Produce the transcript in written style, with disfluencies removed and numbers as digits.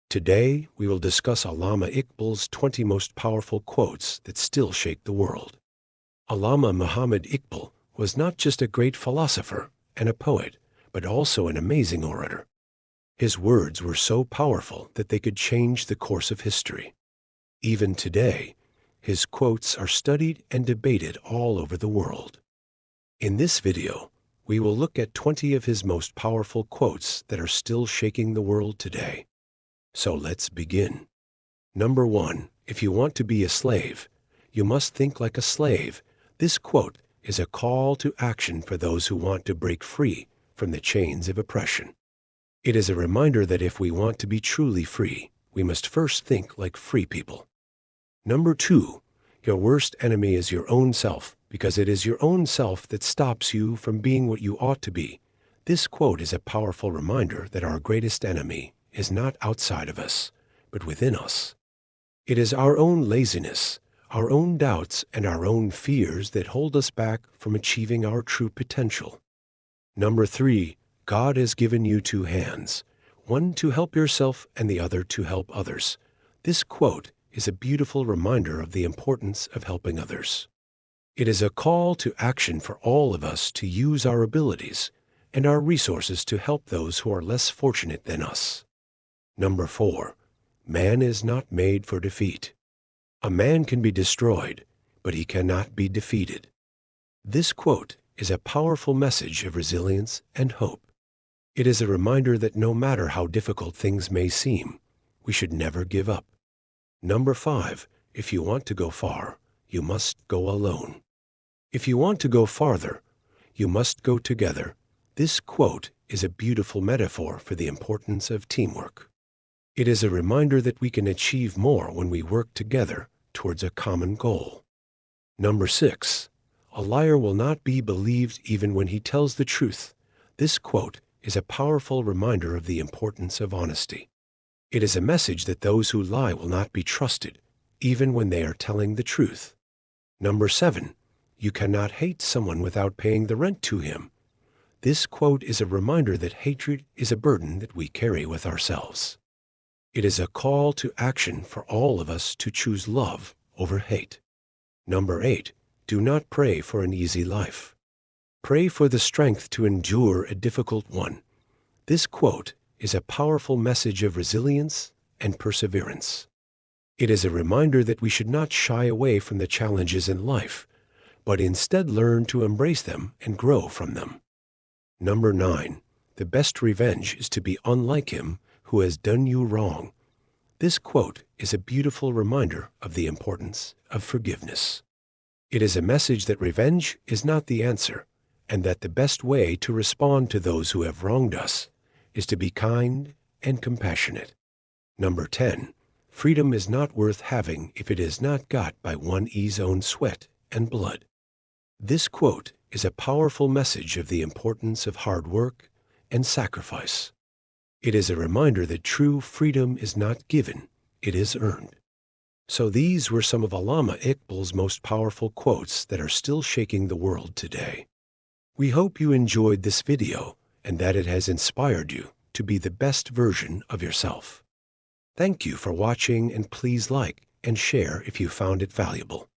Today, we will discuss Allama Iqbal's 20 most powerful quotes that still shake the world. Allama Muhammad Iqbal was not just a great philosopher and a poet, but also an amazing orator. His words were so powerful that they could change the course of history. Even today, his quotes are studied and debated all over the world. In this video, we will look at 20 of his most powerful quotes that are still shaking the world today. So let's begin. Number 1, if you want to be a slave, you must think like a slave. This quote is a call to action for those who want to break free from the chains of oppression. It is a reminder that if we want to be truly free, we must first think like free people. Number 2, your worst enemy is your own self, because it is your own self that stops you from being what you ought to be. This quote is a powerful reminder that our greatest enemy is not outside of us, but within us. It is our own laziness, our own doubts, and our own fears that hold us back from achieving our true potential. Number 3, God has given you 2 hands, one to help yourself and the other to help others. This quote is a beautiful reminder of the importance of helping others. It is a call to action for all of us to use our abilities and our resources to help those who are less fortunate than us. Number 4, man is not made for defeat. A man can be destroyed, but he cannot be defeated. This quote is a powerful message of resilience and hope. It is a reminder that no matter how difficult things may seem, we should never give up. Number 5, if you want to go far, you must go alone. If you want to go farther, you must go together. This quote is a beautiful metaphor for the importance of teamwork. It is a reminder that we can achieve more when we work together towards a common goal. Number 6, a liar will not be believed even when he tells the truth. This quote is a powerful reminder of the importance of honesty. It is a message that those who lie will not be trusted, even when they are telling the truth. Number 7, you cannot hate someone without paying the rent to him. This quote is a reminder that hatred is a burden that we carry with ourselves. It is a call to action for all of us to choose love over hate. Number 8, do not pray for an easy life. Pray for the strength to endure a difficult one. This quote is a powerful message of resilience and perseverance. It is a reminder that we should not shy away from the challenges in life, but instead learn to embrace them and grow from them. Number 9, the best revenge is to be unlike him who has done you wrong. This quote is a beautiful reminder of the importance of forgiveness. It is a message that revenge is not the answer, and that the best way to respond to those who have wronged us is to be kind and compassionate. Number 10, freedom is not worth having if it is not got by one's own sweat and blood. This quote is a powerful message of the importance of hard work and sacrifice. It is a reminder that true freedom is not given, it is earned. So these were some of Allama Iqbal's most powerful quotes that are still shaking the world today. We hope you enjoyed this video and that it has inspired you to be the best version of yourself. Thank you for watching, and please like and share if you found it valuable.